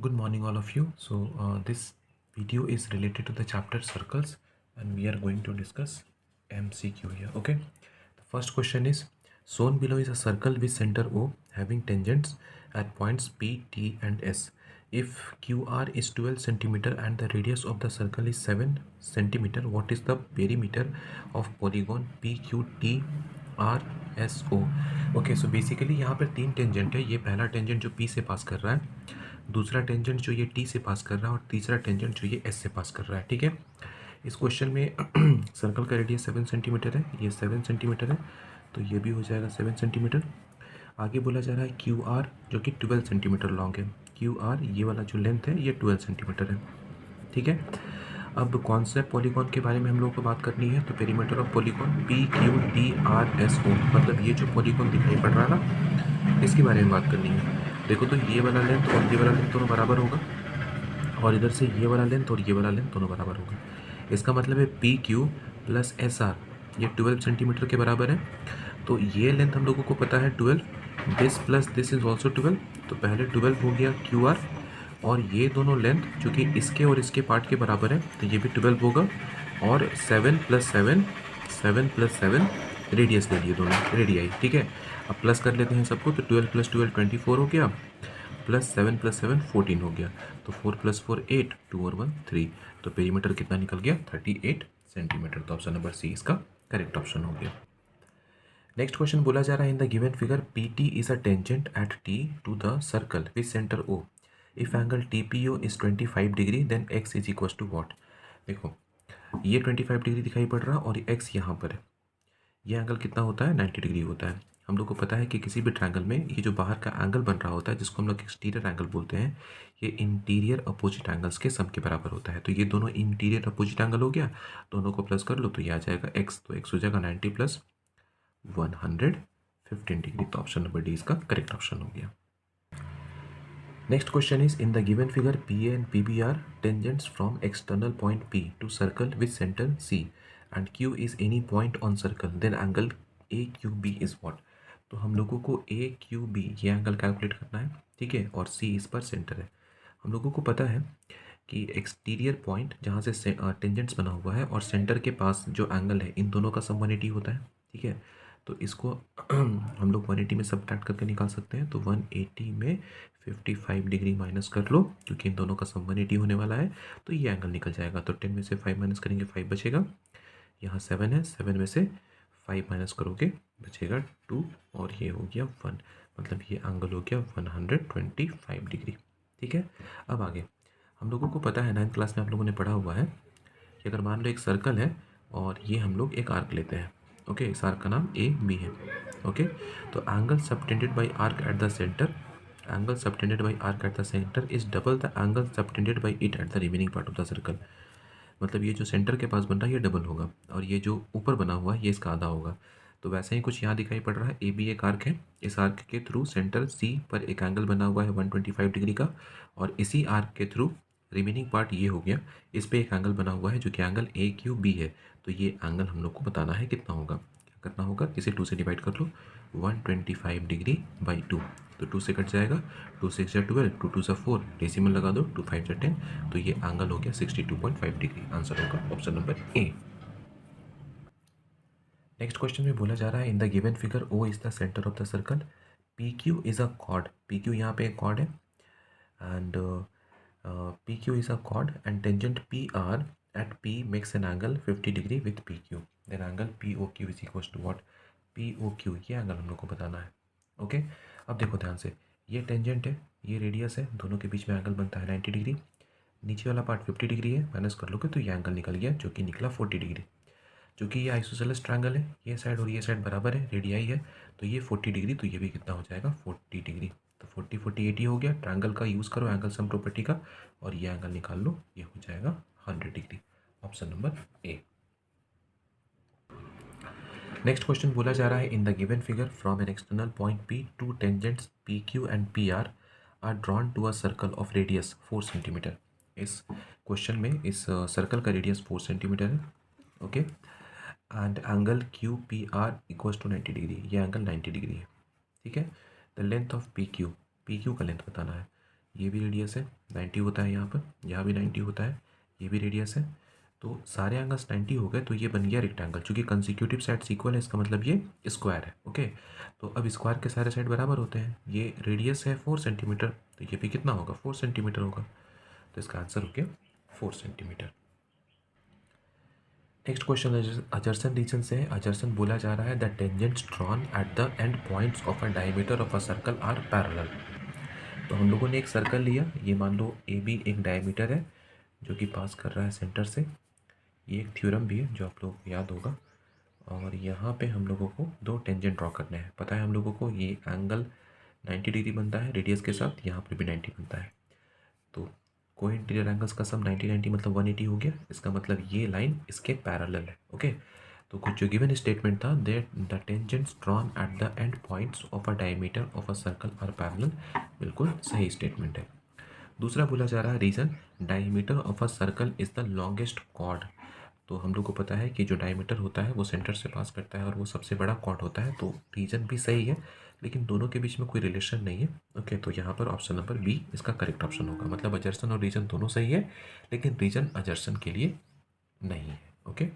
Good morning, all of you. This video is related to the chapter circles, and we are going to discuss MCQ here. Okay, the first question is shown below is a circle with center O having tangents at points P, T, and S. If QR is 12 centimeter and the radius of the circle is 7 centimeter, what is the perimeter of polygon PQT RSO? Okay, so basically यहाँ पर तीन tangent है. ये पहला tangent जो P से पास कर रहा है, दूसरा टेंजेंट जो ये टी से पास कर रहा है और तीसरा टेंजेंट जो ये एस से पास कर रहा है. ठीक है, इस क्वेश्चन में सर्कल का रेडियस 7 सेंटीमीटर है, ये 7 सेंटीमीटर है, तो ये भी हो जाएगा 7 सेंटीमीटर. आगे बोला जा रहा है क्यू आर जो कि 12 सेंटीमीटर लॉन्ग है. क्यू आर ये वाला जो लेंथ है ये 12 सेंटीमीटर है. ठीक है, अब कौन से पॉलीगॉन के बारे में हम लोग को बात करनी है, तो perimeter of polygon P Q T R S O, मतलब ये जो पॉलीगॉन दिखाई पड़ रहा है ना, इसके बारे में बात करनी है. देखो तो ये वाला लेंथ और ये वाला लेंथ दोनों बराबर होगा, और इधर से ये वाला लेंथ और ये वाला लेंथ दोनों बराबर होगा. इसका मतलब है P Q plus S R ये 12 सेंटीमीटर के बराबर है. तो ये लेंथ हम लोगों को पता है 12, this plus this is also 12, तो पहले 12 हो गया क्यू आर, और ये दोनों लेंथ जो कि इसके और इसके पार्ट के बराबर है तो ये भी 12 होगा, और 7 प्लस 7 7 प्लस 7 रेडियस ले लिए दोनों रेडियाई. ठीक है, अब प्लस कर लेते हैं सबको, तो 12 प्लस 12 24 हो गया, प्लस 7 प्लस 7 14 हो गया, तो 4 प्लस 4 8, 2 और 1 3, तो पेरीमीटर कितना निकल गया 38 सेंटीमीटर. तो ऑप्शन नंबर सी इसका करेक्ट ऑप्शन हो गया. नेक्स्ट क्वेश्चन बोला जा रहा है in the given figure P T is a tangent at T to the circle with centre O. If angle T P O is 25 degree then x is equal to what. देखो ये 25 degree दिखाई पड़ रहा है और x यहाँ पर है. ये एंगल कितना होता है 90 डिग्री होता है. हम लोग को पता है कि किसी भी ट्रायंगल में ये जो बाहर का एंगल बन रहा होता है जिसको हम लोग एक्सटीरियर एंगल बोलते हैं, ये इंटीरियर अपोजिट एंगल्स के सम के बराबर होता है. तो ये दोनों इंटीरियर अपोजिट एंगल हो गया, दोनों को प्लस कर लो तो ये आ जाएगा एक्स, तो एक्स हो जाएगा 90 प्लस 115 डिग्री. तो ऑप्शन नंबर डी इसका करेक्ट ऑप्शन हो गया. Next question is in the given figure P A and P B are tangents from external point P to circle with centre C and Q is any point on circle, then angle A Q B is what. तो हम लोगों को A Q B ये angle calculate करना है. ठीक है, और सी इस पर सेंटर है. हम लोगों को पता है कि एक्सटीरियर पॉइंट जहाँ से टेंजेंट्स बना हुआ है और सेंटर के पास जो एंगल है इन दोनों का सम 180 होता है. ठीक है, तो इसको हम लोग 180 में सब्ट्रैक्ट करके निकाल सकते हैं. तो 180 में 55 डिग्री माइनस कर लो, क्योंकि इन दोनों का सम 180 होने वाला है, तो ये एंगल निकल जाएगा. तो 10 में से 5 माइनस करेंगे 5 बचेगा, यहाँ 7 है, 7 में से 5 माइनस करोगे बचेगा 2, और ये हो गया 1, मतलब ये एंगल हो गया 125 डिग्री. ठीक है, अब आगे हम लोगों को पता है 9th क्लास में आप लोगों ने पढ़ा हुआ है कि अगर मान लो एक सर्कल है और ये हम लोग एक आर्क लेते हैं. ओके, इस आर्क का नाम ए बी है. ओके, तो angle subtended bye arc at the centre, angle subtended bye arc at the centre is double the angle subtended bye it at the remaining part of the circle. मतलब ये जो centre के पास बन रहा है ये डबल होगा, और ये जो ऊपर बना हुआ है ये इसका आधा होगा. तो वैसे ही कुछ यहाँ दिखाई पड़ रहा है. ए बी एक आर्क है, इस आर्क के थ्रू सेंटर सी पर एक एंगल बना हुआ है 125 डिग्री का, और इसी आर्क के थ्रू रिमेनिंग पार्ट ये हो गया, इस पे एक एंगल बना हुआ है जो कि एंगल ए क्यू बी है. तो ये एंगल हम लोग को बताना है कितना होगा. क्या करना होगा, इसे 2 से डिवाइड कर लो, 125 डिग्री बाई 2, तो 2 से कट जाएगा, 2 6 जा 12, 2 2 जा 4, डेसिमल लगा दो, 2 5 जा 10, तो ये एंगल हो गया 62.5 डिग्री. आंसर होगा option number A. Next question में बोला जा रहा है in the given figure O is the centre of the circle, P Q is a chord. P Q यहाँ पे एक कॉर्ड है, and P Q is a chord and tangent P R at P makes an angle 50 degree with P Q, then angle P O Q is equal to what. P O Q ये angle हम लोग को बताना है. Okay, अब देखो ध्यान से, ये टेंजेंट है, ये रेडियस है, दोनों के बीच में एंगल बनता है 90 डिग्री. नीचे वाला पार्ट 50 डिग्री है, माइनस कर लोगे तो ये एंगल निकल गया जो कि निकला 40 डिग्री. क्योंकि ये आइसोसेलेस ट्रायंगल है, ये साइड और ये साइड बराबर है, रेडियाई है, तो ये 40 डिग्री, तो ये भी कितना हो जाएगा 40 डिग्री. तो 40 40 80 हो गया. ट्रायंगल का यूज़ करो एंगल सम प्रॉपर्टी का, और ये एंगल निकाल लो, ये हो जाएगा 100 degree. Option number A. Next question बोला जा रहा है in the given figure from an external point P two tangents P Q and P R drawn to a circle of radius 4 centimetre. इस क्वेश्चन में इस सर्कल का radius 4 centimetre है. Okay, and angle Q P R equals to 90 degree, ये angle 90 degree है. ठीक है, the length of P Q का लेंथ बताना है. ये भी रेडियस है, 90 होता है यहाँ पर, यहाँ भी 90 होता है, ये भी रेडियस है। तो सारे एंगल्स 90 हो गए, तो ये बन गया रेक्टेंगल। चूँकि कंसिक्यूटिव साइड्स इक्वल है, इसका मतलब ये स्क्वायर है। ओके, तो अब स्क्वायर के सारे साइड बराबर होते हैं। ये रेडियस है 4 सेंटीमीटर, तो ये भी कितना होगा, 4 सेंटीमीटर होगा। तो इसका आंसर हो गया 4 centimetre. Next question assertion reason से है। अजर्सन बोला जा रहा है the tangents drawn at the end points of a diameter of a circle are parallel. तो हम लोगों ने एक सर्कल लिया, ये मान लो ए बी एक डायमीटर है जो कि पास कर रहा है सेंटर से। ये एक थ्योरम भी है जो आप लोग को याद होगा। और यहाँ पे हम लोगों को दो टेंजेंट ड्रॉ करने हैं। पता है हम लोगों को ये एंगल 90 डिग्री बनता है रेडियस के साथ, यहाँ पर भी 90 बनता है। तो को इंटीरियर एंगल्स का सम 90 मतलब 180 हो गया। इसका मतलब ये लाइन इसके पैरेलल है। ओके, तो कुछ जो गिवन स्टेटमेंट था that the tangents drawn at the end points of a diameter of a circle are parallel, बिल्कुल सही स्टेटमेंट है। दूसरा बोला जा रहा है reason diameter of a circle is the longest chord. तो हम लोग को पता है कि जो डायमीटर होता है वो सेंटर से पास करता है और वो सबसे बड़ा कॉर्ड होता है। तो रीजन भी सही है, लेकिन दोनों के बीच में कोई रिलेशन नहीं है। ओके, तो यहाँ पर ऑप्शन नंबर बी इसका करेक्ट ऑप्शन होगा। मतलब अजर्सन और रीजन दोनों सही है, लेकिन रीजन अजर्सन के लिए नहीं है। ओके।